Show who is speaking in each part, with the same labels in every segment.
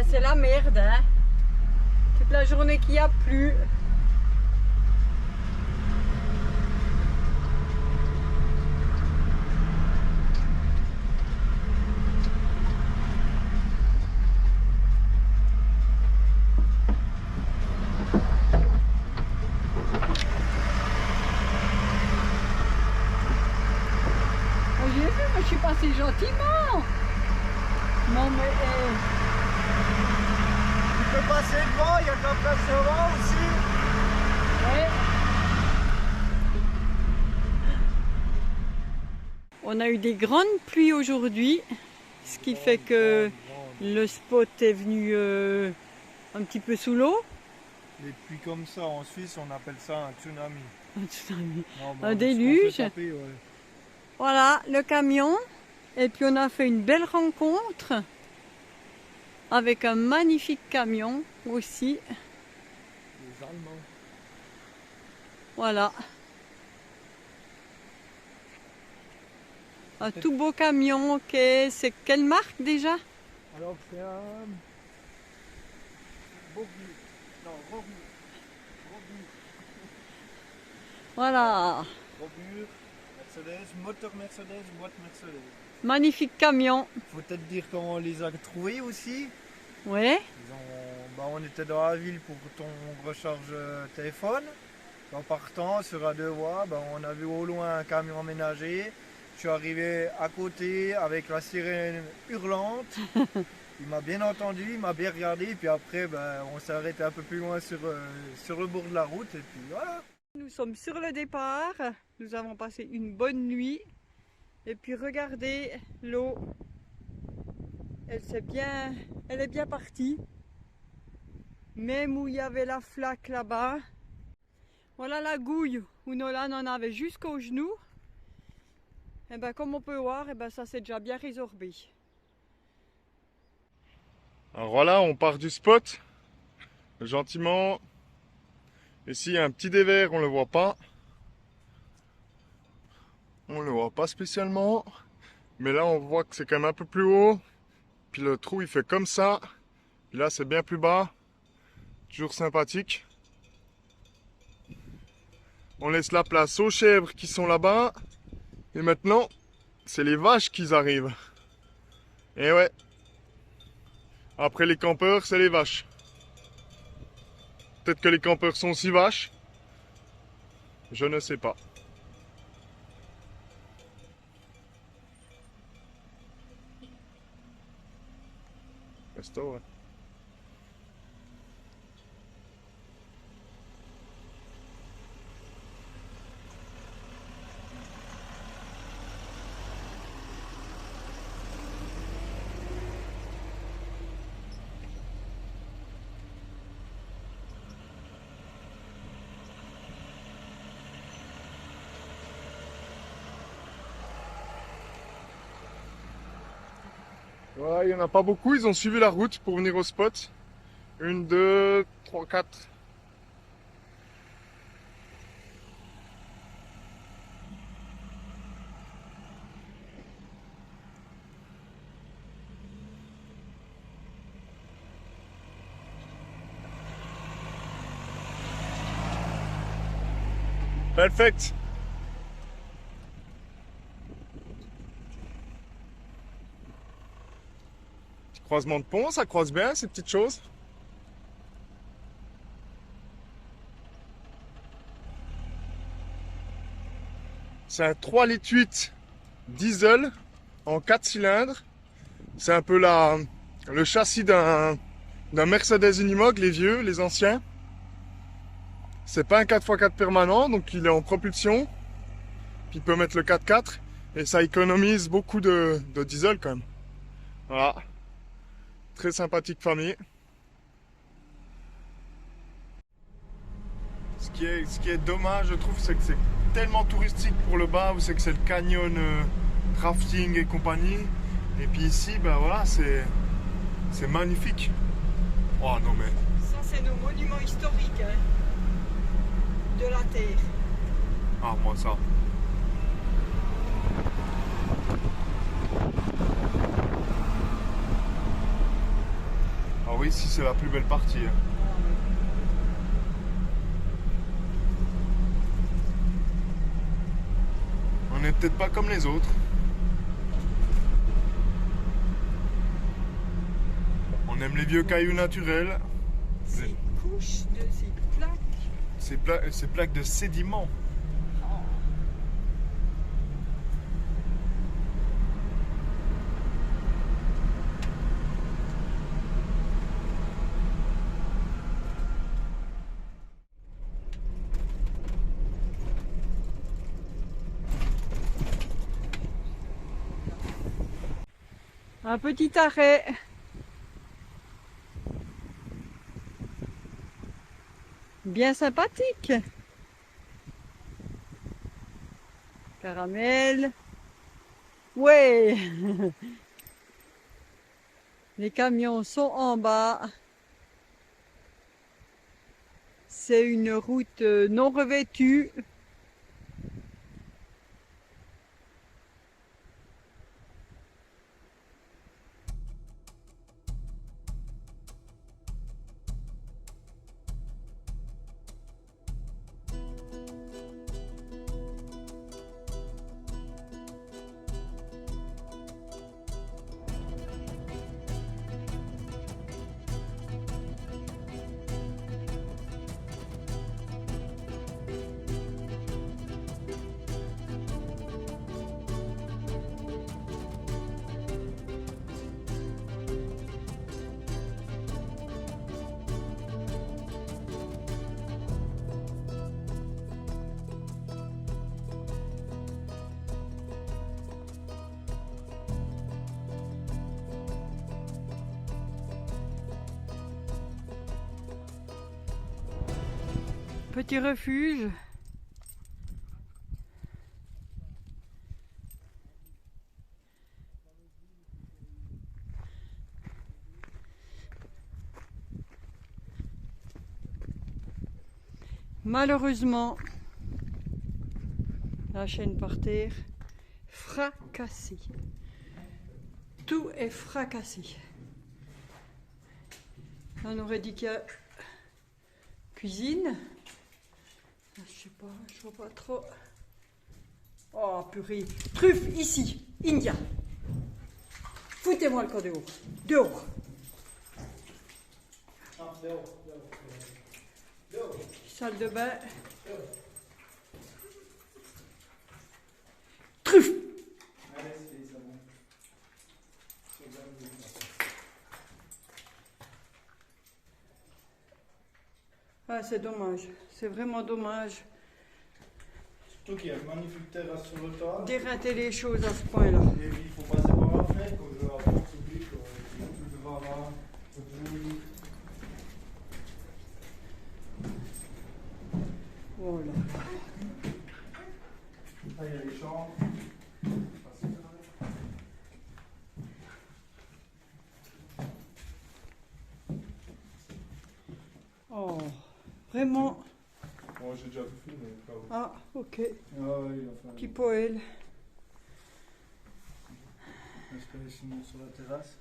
Speaker 1: ben c'est la merde, hein. Toute la journée qu'il n'y a plu. J'ai vu, mais je suis passée gentiment. Non mais...
Speaker 2: Tu peux passer devant, il y a de la place devant aussi.
Speaker 1: Ouais. On a eu des grandes pluies aujourd'hui, ce qui fait que le spot est venu un petit peu sous l'eau.
Speaker 2: Les pluies comme ça en Suisse, on appelle ça un tsunami.
Speaker 1: Un tsunami.
Speaker 2: Non,
Speaker 1: Un
Speaker 2: on
Speaker 1: déluge.
Speaker 2: se fait taper, ouais.
Speaker 1: Voilà, le camion. Et puis on a fait une belle rencontre avec un magnifique camion aussi.
Speaker 2: Les Allemands.
Speaker 1: Voilà. Un tout beau camion. Ok, c'est quelle marque déjà?
Speaker 2: Alors c'est un... Bourgu. Non, Robu.
Speaker 1: Voilà.
Speaker 2: Robu, Mercedes, moteur Mercedes, boîte Mercedes.
Speaker 1: Magnifique camion.
Speaker 2: Faut peut-être dire comment on les a trouvés aussi.
Speaker 1: Ouais.
Speaker 2: On était dans la ville pour ton recharge téléphone. En partant sur la deux voies, on a vu au loin un camion aménagé. Je suis arrivé à côté avec la sirène hurlante. Il m'a bien entendu, il m'a bien regardé. Et puis après, on s'est arrêté un peu plus loin sur le bord de la route. Et puis voilà.
Speaker 1: Nous sommes sur le départ. Nous avons passé une bonne nuit. Et puis regardez l'eau. Elle est bien partie. Même où il y avait la flaque là-bas. Voilà la gouille où Nolan en avait jusqu'aux genoux. Et bien comme on peut voir, ça s'est déjà bien résorbé.
Speaker 3: Alors voilà, on part du spot. Gentiment. Ici, il y a un petit dévers, on le voit pas. On le voit pas spécialement. Mais là, on voit que c'est quand même un peu plus haut. Puis le trou, il fait comme ça. Puis là, c'est bien plus bas. Toujours sympathique. On laisse la place aux chèvres qui sont là-bas. Et maintenant, c'est les vaches qui arrivent. Et ouais. Après les campeurs, c'est les vaches. Peut-être que les campeurs sont aussi vaches. Je ne sais pas. Resto, ouais. Voilà, il n'y en a pas beaucoup, ils ont suivi la route pour venir au spot. 1, 2, 3, 4. Perfect. Petit croisement de pont, ça croise bien ces petites choses. C'est un 3,8 litres diesel en 4 cylindres. C'est un peu le châssis d'un Mercedes Unimog, les vieux, les anciens. C'est pas un 4x4 permanent, donc il est en propulsion. Puis il peut mettre le 4x4 et ça économise beaucoup de diesel quand même. Voilà. Très sympathique famille. Ce qui est dommage, je trouve, c'est que c'est tellement touristique pour le bas, c'est que c'est le canyon rafting et compagnie. Et puis ici, voilà, c'est magnifique. Oh non mais...
Speaker 1: Ça c'est nos monuments historiques hein, de la Terre.
Speaker 3: Ah moi ça. Alors ici c'est la plus belle partie. Hein. On n'est peut-être pas comme les autres. On aime les vieux cailloux naturels.
Speaker 1: Ces couches de ces plaques.
Speaker 3: Ces plaques de sédiments.
Speaker 1: Un petit arrêt. Bien sympathique. Caramel. Ouais. Les camions sont en bas. C'est une route non revêtue. Petit refuge. Malheureusement, la chaîne par terre, fracassée. Tout est fracassé. On aurait dit qu'il y a cuisine. Je sais pas, je vois pas trop. Oh purée, truffe ici, India. Foutez-moi le corps dehors. Dehors. Salle de bain. Truffe. Ah, c'est dommage, c'est vraiment dommage
Speaker 2: Surtout qu'il y a une magnifique terrasse sur le toit.
Speaker 1: d'érater les choses à ce point-là.
Speaker 2: Et il faut passer par la fenêtre, comme je raconte public, tout devant là, tout joli.
Speaker 1: Voilà.
Speaker 2: Là, il y a les chambres.
Speaker 1: Oh, vraiment.
Speaker 3: Bon, j'ai déjà tout filmé.
Speaker 1: Ah, ok.
Speaker 2: Ah oui, enfin.
Speaker 1: Petit poêle.
Speaker 2: Est-ce que sinon sur la terrasse?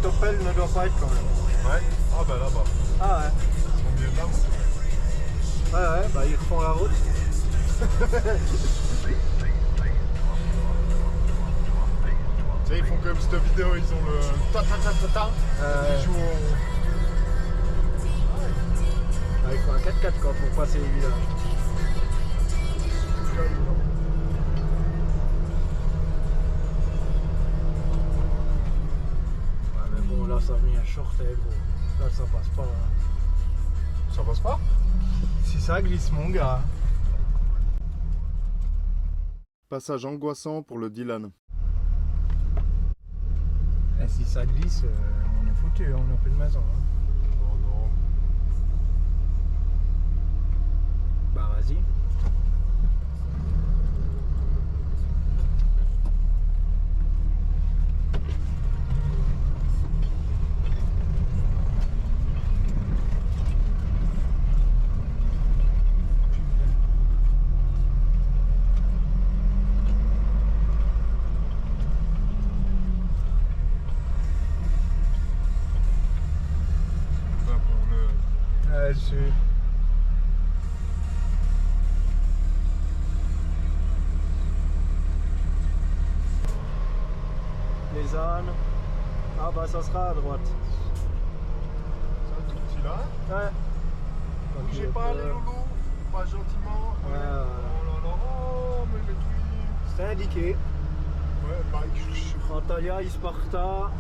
Speaker 2: Toppel ne doit pas être quand même.
Speaker 3: Ouais. Ah bah là-bas.
Speaker 2: Ah ouais.
Speaker 3: Au milieu de là.
Speaker 2: Ouais, bah ils refont la route.
Speaker 3: Tu sais, ils font comme cette vidéo, ils ont le ta-ta-ta-ta-ta. Ils jouent
Speaker 2: Ah, il faut un 4x4 quand pour passer les villages. Ouais, mais bon, là ça a mis un short, gros. Là ça passe pas. Là.
Speaker 3: Ça passe pas?
Speaker 2: Si ça glisse, mon gars.
Speaker 3: Passage angoissant pour le Dylan.
Speaker 2: Et si ça glisse, on est foutu, on n'a plus de maison. Hein.
Speaker 3: Oh non.
Speaker 2: Bah vas-y. Je suis. Les ânes. Ah bah ça sera à droite.
Speaker 3: C'est un tout petit là.
Speaker 2: Ouais.
Speaker 3: Bougez pas les loulous, pas gentiment.
Speaker 2: Ouais, voilà.
Speaker 3: Oh là là, oh mais les trucs.
Speaker 2: C'est indiqué.
Speaker 3: Ouais, bah
Speaker 2: Antalya, Isparta.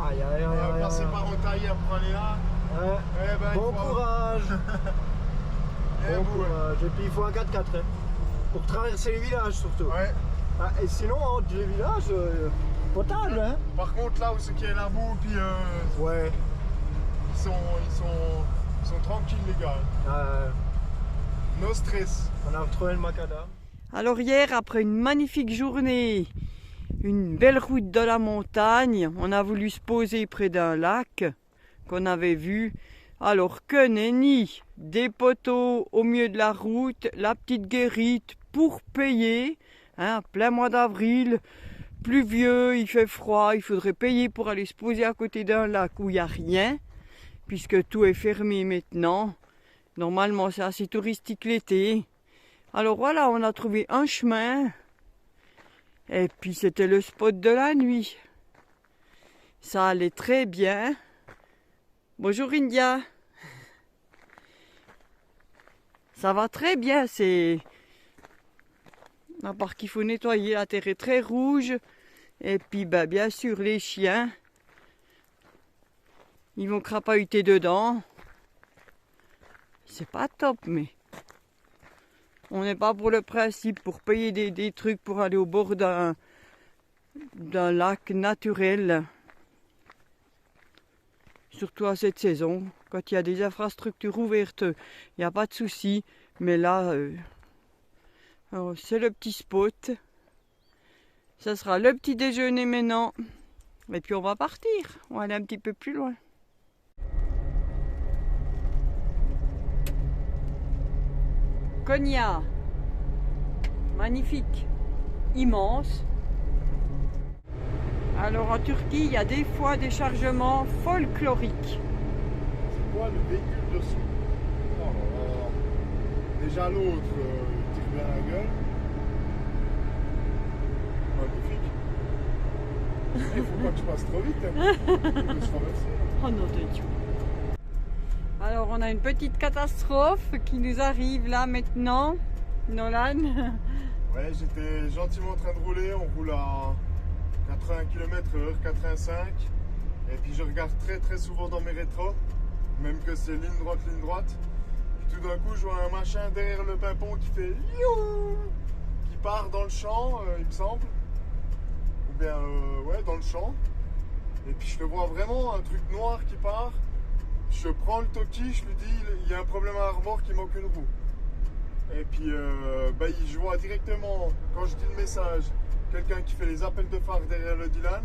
Speaker 2: Aïe aïe
Speaker 3: on va
Speaker 2: aïe
Speaker 3: passer par Antalya pour aller là.
Speaker 2: Ouais.
Speaker 3: Eh ben,
Speaker 2: Bon
Speaker 3: il faut...
Speaker 2: courage.
Speaker 3: Eh,
Speaker 2: Bon
Speaker 3: ouais.
Speaker 2: courage. Et puis il faut un 4x4 hein. Pour traverser les villages surtout.
Speaker 3: Ouais.
Speaker 2: Ah, et sinon entre les villages, potable hein.
Speaker 3: Par contre là où c'est qu'il y a la boue, puis
Speaker 2: Ouais.
Speaker 3: ils sont tranquilles les gars. No stress.
Speaker 2: On a retrouvé le macadam.
Speaker 1: Alors hier, après une magnifique journée, une belle route de la montagne, on a voulu se poser près d'un lac qu'on avait vu. Alors que nenni, des poteaux au milieu de la route, la petite guérite pour payer, hein, plein mois d'avril, pluvieux, il fait froid, il faudrait payer pour aller se poser à côté d'un lac où il n'y a rien, puisque tout est fermé maintenant. Normalement c'est assez touristique l'été. Alors voilà, on a trouvé un chemin, et puis c'était le spot de la nuit. Ça allait très bien. Bonjour India. Ça va très bien, c'est... À part qu'il faut nettoyer, la terre est très rouge. Et puis ben, bien sûr les chiens, ils vont crapahuter dedans. C'est pas top, mais... On n'est pas pour le principe, pour payer des trucs pour aller au bord d'un lac naturel. Surtout à cette saison, quand il y a des infrastructures ouvertes, il n'y a pas de souci. Mais là, c'est le petit spot. Ça sera le petit déjeuner maintenant. Et puis on va partir. On va aller un petit peu plus loin. Konya. Magnifique. Immense. Alors en Turquie, il y a des fois des chargements folkloriques.
Speaker 3: C'est quoi le véhicule dessus? Oh là là. Déjà l'autre, il tire bien la gueule. Magnifique. Il faut pas que je passe trop vite. Hein. Je peux se traverser.
Speaker 1: Oh non, de Dieu. Alors on a une petite catastrophe qui nous arrive là maintenant. Nolan.
Speaker 3: Ouais, j'étais gentiment en train de rouler. On roule à 80 km/h, 85. Et puis je regarde très souvent dans mes rétros, même que c'est ligne droite. Puis tout d'un coup, je vois un machin derrière le pimpon qui fait liou, qui part dans le champ, il me semble. Ou bien, ouais, dans le champ. Et puis je le vois vraiment, un truc noir qui part. Je prends le toki, je lui dis, il y a un problème à la remorque, il manque une roue. Et puis, je vois directement, quand je dis le message, quelqu'un qui fait les appels de phare derrière le Dylan.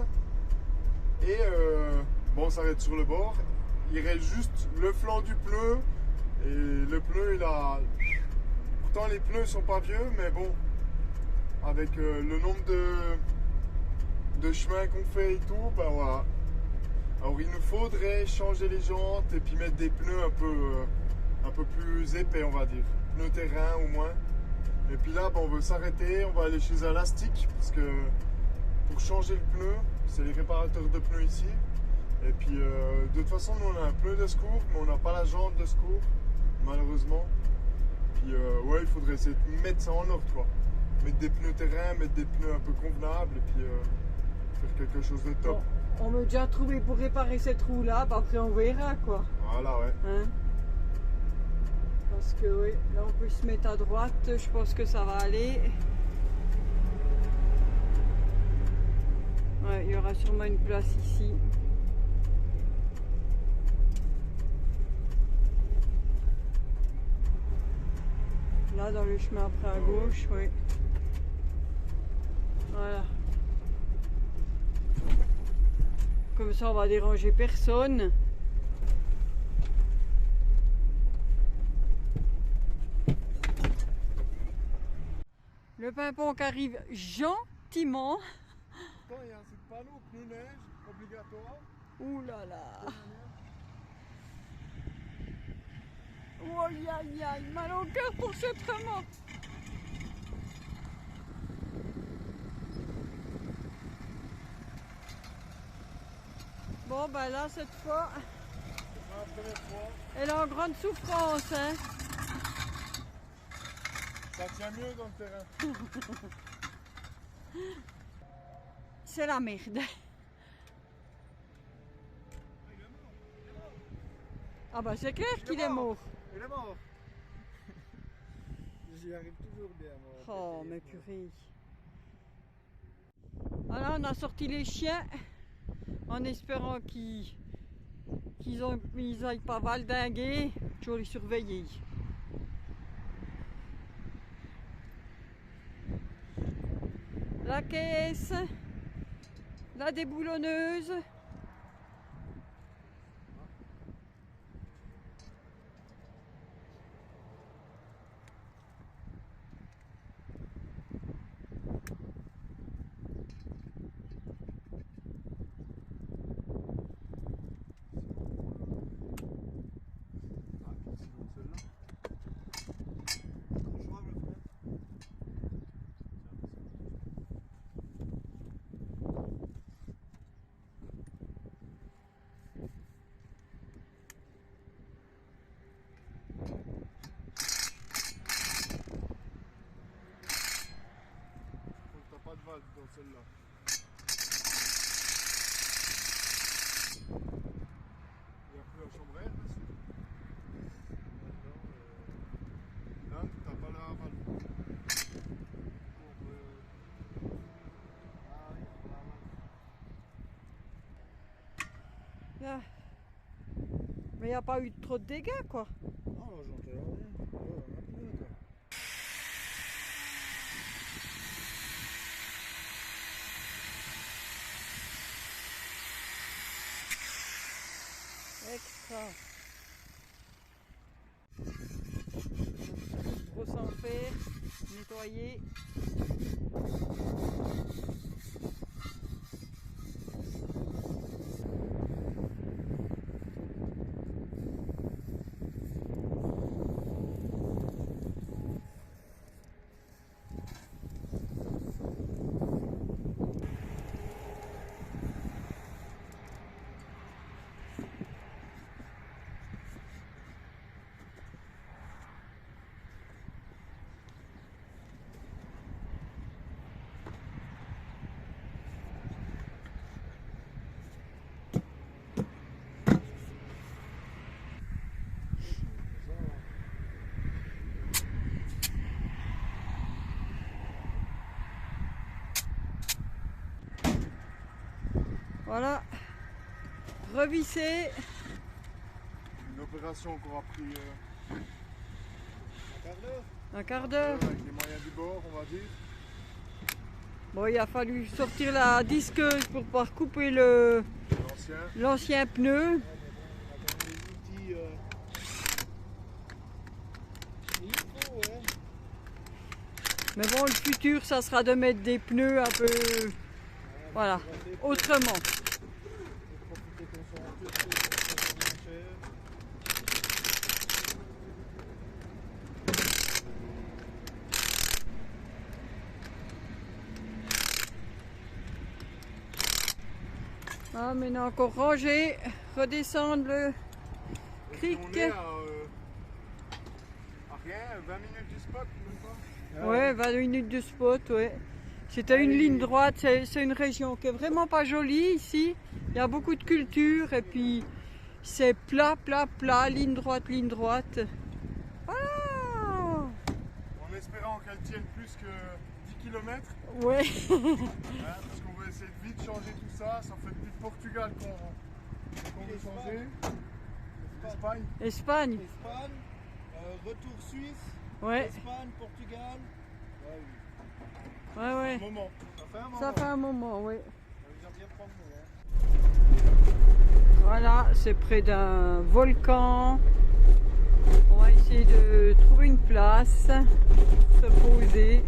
Speaker 3: Et bon, on s'arrête sur le bord. Il reste juste le flanc du pneu. Et le pneu, il a... Pourtant, les pneus sont pas vieux, mais bon, avec le nombre de chemins qu'on fait et tout, ben voilà. Alors il nous faudrait changer les jantes et puis mettre des pneus un peu plus épais, on va dire. Pneus terrain au moins. Et puis là, on veut s'arrêter, on va aller chez un Lastic parce que pour changer le pneu, c'est les réparateurs de pneus ici. Et puis de toute façon, nous on a un pneu de secours, mais on n'a pas la jante de secours, malheureusement. Puis ouais, il faudrait essayer de mettre ça en ordre, quoi. Mettre des pneus terrain, mettre des pneus un peu convenables et puis faire quelque chose de top.
Speaker 1: Bon, on m'a déjà trouvé pour réparer cette roue là, après on verra quoi.
Speaker 3: Voilà, ouais.
Speaker 1: Hein? Parce que oui, là on peut se mettre à droite, je pense que ça va aller. Ouais, il y aura sûrement une place ici. Là dans le chemin après à gauche, oui. Voilà. Comme ça on va déranger personne. Le pimpon qui arrive gentiment.
Speaker 3: Attends, il y a un panneau pneu neige obligatoire.
Speaker 1: Ouh là là. Oh aïe aïe, mal au cœur pour ce tremor. Bon ben là cette fois,
Speaker 3: C'est la première fois.
Speaker 1: elle est en grande souffrance hein.
Speaker 3: Ça tient mieux dans le terrain.
Speaker 1: C'est la merde. Ah bah c'est clair qu'il est mort.
Speaker 2: Il est mort. J'y arrive toujours bien, moi.
Speaker 1: Oh mais purée. Alors on a sorti les chiens en espérant qu'ils aillent pas valdinguer, toujours les surveiller. La caisse, la déboulonneuse.
Speaker 3: T'as pas de valve dans celle-là. Il n'y a plus la chambre à air dessus. Là, t'as pas la valve.
Speaker 1: Là. Mais il n'y a pas eu trop de dégâts quoi.
Speaker 2: Non, j'entends rien. Oh, on a plus, quoi.
Speaker 1: Extra. Brosse en fer, nettoyer. Voilà, revisser.
Speaker 3: Une opération qu'on a pris
Speaker 2: Un quart d'heure.
Speaker 1: Un quart d'heure.
Speaker 3: avec les moyens du bord, on va dire.
Speaker 1: Bon, il a fallu sortir la disqueuse pour pouvoir couper l'ancien pneu.
Speaker 2: On a quand même des outils. Il faut, ouais.
Speaker 1: Mais bon, le futur, ça sera de mettre des pneus un peu, voilà, autrement.
Speaker 2: Faut profiter qu'on soit
Speaker 1: Ah, maintenant encore ranger, redescendre le cric.
Speaker 3: On est à rien, 20 minutes du spot, même pas.
Speaker 1: Ouais, 20 minutes de spot, ouais. C'était une ligne droite, c'est une région qui est vraiment pas jolie ici. Il y a beaucoup de culture et puis c'est plat, plat, plat, ligne droite, ligne droite. Voilà.
Speaker 3: En espérant qu'elle tienne plus que 10 km.
Speaker 1: Ouais.
Speaker 3: Parce qu'on va essayer de vite changer tout ça. Ça fait depuis le Portugal qu'on veut changer. Espagne.
Speaker 1: Espagne.
Speaker 2: Espagne, retour Suisse,
Speaker 1: Ouais,
Speaker 2: Espagne, Portugal.
Speaker 1: ouais, ouais.
Speaker 3: Un moment.
Speaker 1: Ça fait un moment, ouais.
Speaker 2: Ça veut dire bien prendre nous, hein.
Speaker 1: Voilà, c'est près d'un volcan. On va essayer de trouver une place, se poser.